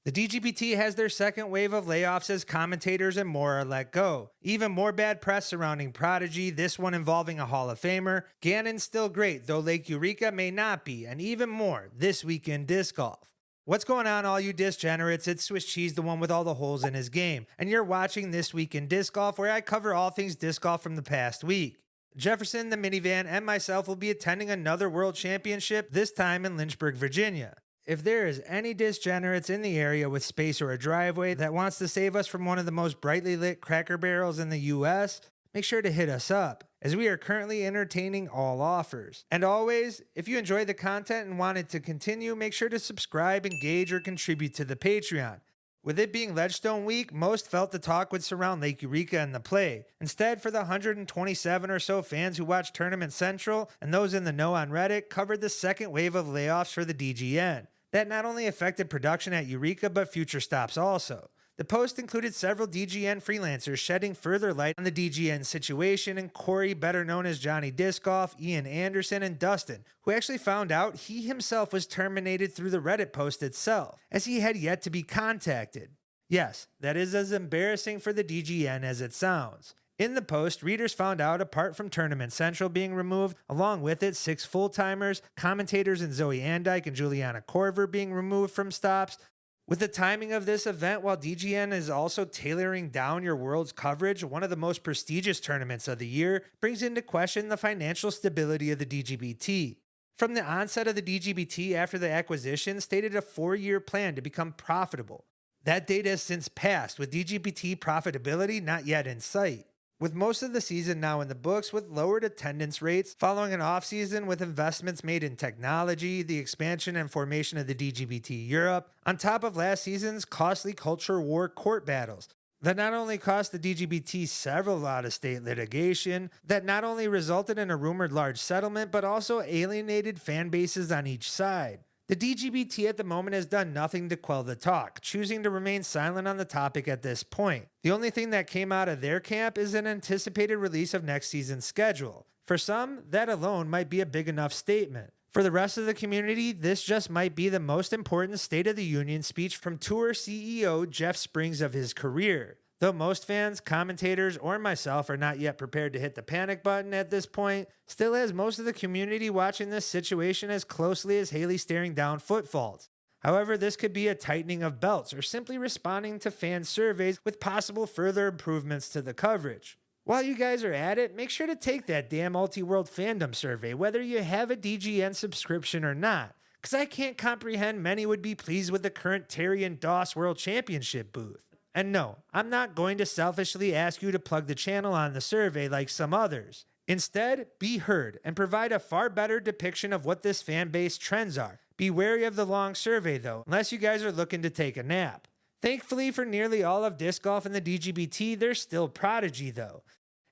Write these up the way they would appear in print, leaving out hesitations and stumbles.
The DGPT has their second wave of layoffs as commentators and more are let go. Even more bad press surrounding Prodigy, this one involving a Hall of Famer. Gannon's still great, though Lake Eureka may not be, and even more this week in disc golf. What's going on, all you disc generates? It's Swiss Cheese, the one with all the holes in his game, and you're watching This Week in Disc Golf, where I cover all things disc golf from the past week. Jefferson, the minivan, and myself will be attending another World Championship, this time in Lynchburg, Virginia. If there is any disc generates in the area with space or a driveway that wants to save us from one of the most brightly lit Cracker Barrels in the US, make sure to hit us up, as we are currently entertaining all offers. And always, if you enjoy the content and want it to continue, make sure to subscribe, engage, or contribute to the Patreon. With it being Ledgestone Week, most felt the talk would surround Lake Eureka and the play. Instead, for the 127 or so fans who watched Tournament Central and those in the know on Reddit, covered the second wave of layoffs for the DGN. That not only affected production at Eureka, but future stops also. The post included several DGN freelancers shedding further light on the DGN situation, and Corey, better known as Johnny Disc Golf, Ian Anderson, and Dustin, who actually found out he himself was terminated through the Reddit post itself, as he had yet to be contacted. Yes, that is as embarrassing for the DGN as it sounds. In the post, readers found out apart from Tournament Central being removed, along with it 6 full-timers, commentators in Zoe Andike and Juliana Corver being removed from stops. With the timing of this event, while DGN is also tailoring down your world's coverage, one of the most prestigious tournaments of the year brings into question the financial stability of the DGPT. From the onset of the DGPT after the acquisition, stated a 4-year plan to become profitable. That date has since passed, with DGPT profitability not yet in sight. With most of the season now in the books, with lowered attendance rates following an off-season with investments made in technology, the expansion and formation of the DGPT Europe, on top of last season's costly culture war court battles, that not only cost the DGPT several out-of-state litigation, that not only resulted in a rumored large settlement, but also alienated fan bases on each side. The DGPT at the moment has done nothing to quell the talk, choosing to remain silent on the topic at this point. The only thing that came out of their camp is an anticipated release of next season's schedule. For some, that alone might be a big enough statement. For the rest of the community, this just might be the most important State of the Union speech from Tour CEO Jeff Springs of his career. Though most fans, commentators, or myself are not yet prepared to hit the panic button at this point, still has most of the community watching this situation as closely as Haley staring down footfalls. However, this could be a tightening of belts or simply responding to fan surveys with possible further improvements to the coverage. While you guys are at it, make sure to take that damn Multi-World Fandom survey, whether you have a DGN subscription or not, because I can't comprehend many would be pleased with the current Terry and Doss World Championship booth. And no, I'm not going to selfishly ask you to plug the channel on the survey like some others. Instead, be heard and provide a far better depiction of what this fan base trends are. Be wary of the long survey though, unless you guys are looking to take a nap. Thankfully for nearly all of disc golf and the DGPT, there's still Prodigy though,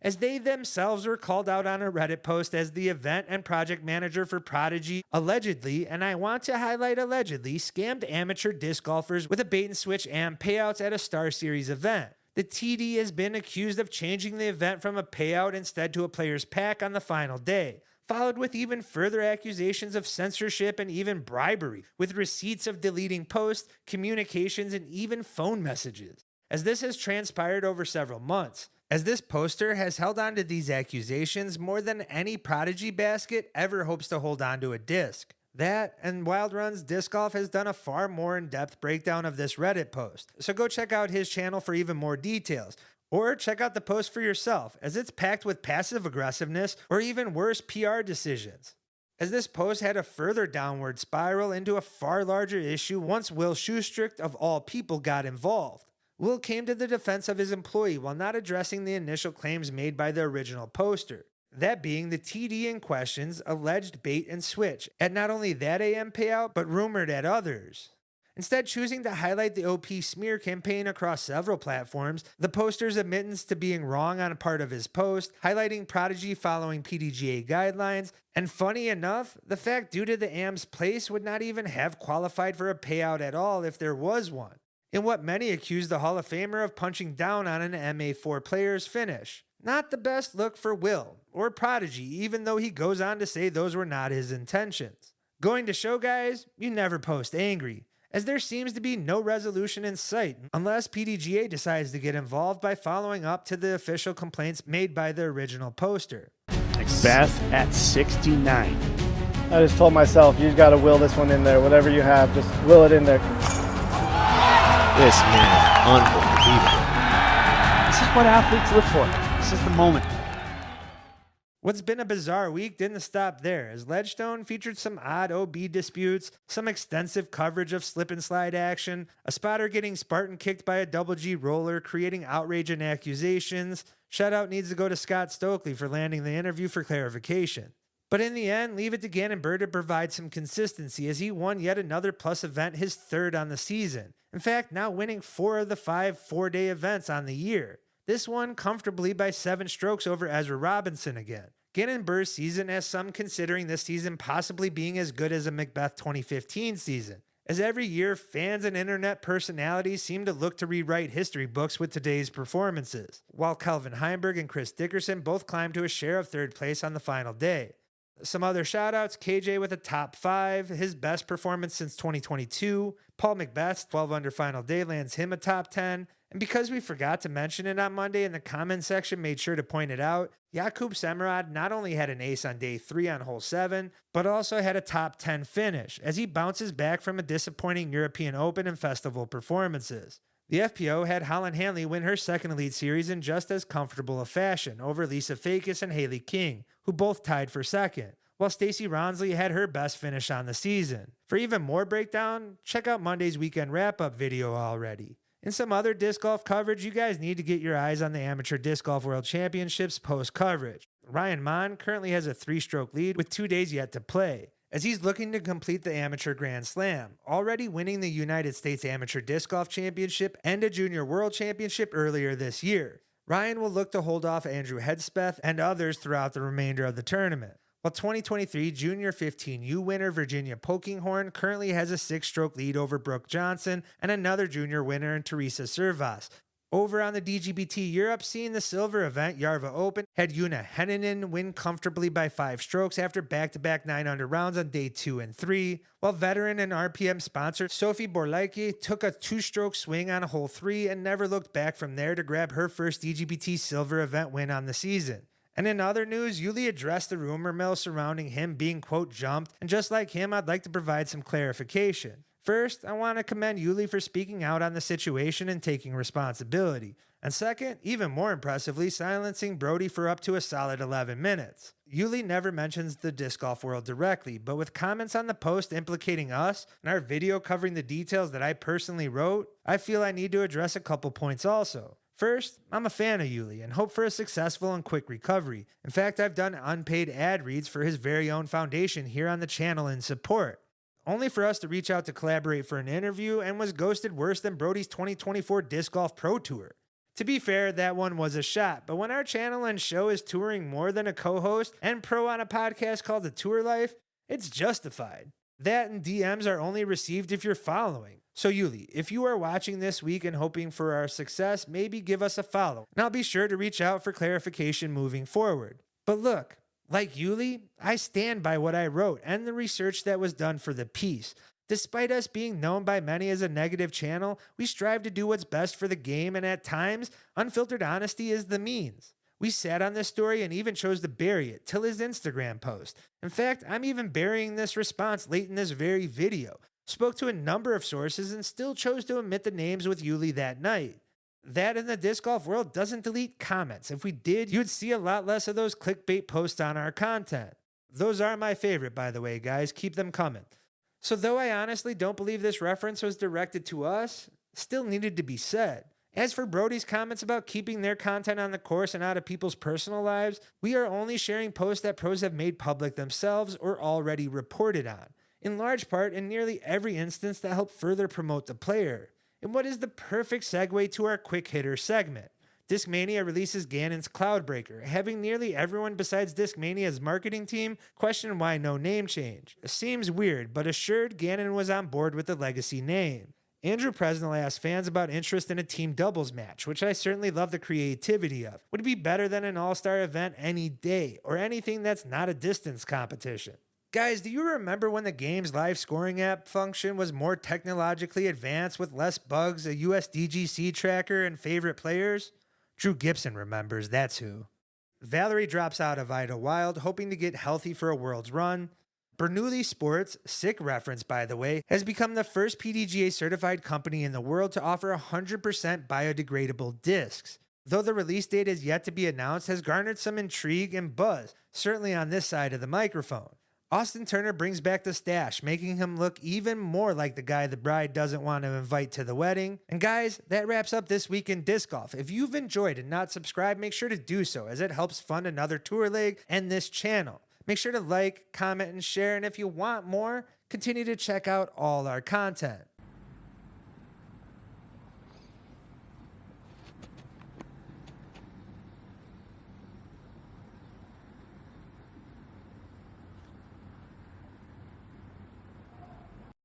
as they themselves were called out on a Reddit post as the event and project manager for Prodigy allegedly, and I want to highlight allegedly, scammed amateur disc golfers with a bait-and-switch AM payouts at a Star Series event. The TD has been accused of changing the event from a payout instead to a player's pack on the final day, followed with even further accusations of censorship and even bribery, with receipts of deleting posts, communications, and even phone messages. As this has transpired over several months, as this poster has held on to these accusations more than any Prodigy basket ever hopes to hold on to a disc. That, and Wild Run's Disc Golf has done a far more in-depth breakdown of this Reddit post, so go check out his channel for even more details. Or check out the post for yourself, as it's packed with passive aggressiveness or even worse PR decisions. As this post had a further downward spiral into a far larger issue once Will Schustrick of all people got involved. Will came to the defense of his employee while not addressing the initial claims made by the original poster, that being the TD in question's alleged bait and switch at not only that AM payout, but rumored at others. Instead, choosing to highlight the OP smear campaign across several platforms, the poster's admittance to being wrong on a part of his post, highlighting Prodigy following pdga guidelines, and funny enough, the fact due to the AM's place would not even have qualified for a payout at all if there was one, in what many accused the Hall of Famer of punching down on an MA4 player's finish. Not the best look for Will, or Prodigy, even though he goes on to say those were not his intentions. Going to show, guys, you never post angry, as there seems to be no resolution in sight unless PDGA decides to get involved by following up to the official complaints made by the original poster. Beth at 69. I just told myself, you got to will this one in there. Whatever you have, just will it in there. This man is unbelievable. This is what athletes live for. This is the moment. What's been a bizarre week didn't stop there, as Ledgestone featured some odd OB disputes, some extensive coverage of slip and slide action, a spotter getting Spartan kicked by a double G roller, creating outrage and accusations. Shutout needs to go to Scott Stokely for landing the interview for clarification. But in the end, leave it to Gannon Buhr to provide some consistency as he won yet another plus event, his third on the season. In fact, now winning 4 of the 5 4-day events on the year. This one comfortably by 7 strokes over Ezra Robinson again. Gannon Buhr's season has some considering this season possibly being as good as a Macbeth 2015 season. As every year, fans and internet personalities seem to look to rewrite history books with today's performances, while Kelvin Heimberg and Chris Dickerson both climbed to a share of 3rd place on the final day. Some other shoutouts, KJ with a top 5, his best performance since 2022. Paul Macbeth's 12 under final day lands him a top 10. And because we forgot to mention it on Monday in the comment section, made sure to point it out, Jakub Semerad not only had an ace on day 3 on hole 7, but also had a top 10 finish as he bounces back from a disappointing European Open and festival performances. The FPO had Holland Hanley win her second Elite Series in just as comfortable a fashion over Lisa Fakis and Haley King, who both tied for second, while Stacey Ronsley had her best finish on the season. For even more breakdown, check out Monday's weekend wrap-up video already. In some other disc golf coverage, you guys need to get your eyes on the Amateur Disc Golf World Championships post-coverage. Ryan Mon currently has a 3-stroke lead with 2 days yet to play, as he's looking to complete the Amateur Grand Slam, already winning the United States Amateur Disc Golf Championship and a Junior World Championship earlier this year. Ryan will look to hold off Andrew Hedspeth and others throughout the remainder of the tournament. While 2023 Junior 15U winner Virginia Pokinghorn currently has a 6-stroke lead over Brooke Johnson and another junior winner in Teresa Servas. Over on the DGPT Europe scene, the silver event, Yarva Open, had Juna Henninen win comfortably by 5 strokes after back-to-back 9-under rounds on day 2 and 3, while veteran and RPM sponsor Sophie Borlaike took a 2-stroke swing on hole 3 and never looked back from there to grab her first DGPT silver event win on the season. And in other news, Yuli addressed the rumor mill surrounding him being, quote, jumped, and just like him, I'd like to provide some clarification. First, I want to commend Yuli for speaking out on the situation and taking responsibility. And second, even more impressively, silencing Brody for up to a solid 11 minutes. Yuli never mentions the disc golf world directly, but with comments on the post implicating us and our video covering the details that I personally wrote, I feel I need to address a couple points also. First, I'm a fan of Yuli and hope for a successful and quick recovery. In fact, I've done unpaid ad reads for his very own foundation here on the channel in support. Only for us to reach out to collaborate for an interview and was ghosted worse than Brody's 2024 Disc Golf Pro Tour. To be fair, that one was a shot, but when our channel and show is touring more than a co-host and pro on a podcast called The Tour Life, it's justified. That and DMs are only received if you're following. So Yuli, if you are watching this week and hoping for our success, maybe give us a follow, and I'll be sure to reach out for clarification moving forward. But look, like Yuli, I stand by what I wrote and the research that was done for the piece. Despite us being known by many as a negative channel, we strive to do what's best for the game, and at times, unfiltered honesty is the means. We sat on this story and even chose to bury it till his Instagram post. In fact, I'm even burying this response late in this very video. Spoke to a number of sources and still chose to omit the names with Yuli that night. That in the disc golf world doesn't delete comments. If we did, you'd see a lot less of those clickbait posts on our content. Those are my favorite, by the way, guys. Keep them coming. So though I honestly don't believe this reference was directed to us, still needed to be said. As for Brody's comments about keeping their content on the course and out of people's personal lives, we are only sharing posts that pros have made public themselves or already reported on, in large part in nearly every instance that help further promote the player. And what is the perfect segue to our quick hitter segment? Discmania releases Gannon's Cloudbreaker, having nearly everyone besides Discmania's marketing team question why no name change. It seems weird, but assured Gannon was on board with the legacy name. Andrew Presnell asked fans about interest in a team doubles match, which I certainly love the creativity of. Would it be better than an all-star event any day, or anything that's not a distance competition? Guys, do you remember when the game's live scoring app function was more technologically advanced with less bugs, a US DGC tracker, and favorite players? Drew Gibson remembers, that's who. Valerie drops out of Idlewild, hoping to get healthy for a World's run. Bernoulli Sports, sick reference by the way, has become the first PDGA certified company in the world to offer 100% biodegradable discs. Though the release date is yet to be announced, has garnered some intrigue and buzz, certainly on this side of the microphone. Austin Turner brings back the stash, making him look even more like the guy the bride doesn't want to invite to the wedding. And guys, that wraps up this week in disc golf. If you've enjoyed and not subscribed, make sure to do so, as it helps fund another tour leg and this channel. Make sure to like, comment, and share, and if you want more, continue to check out all our content.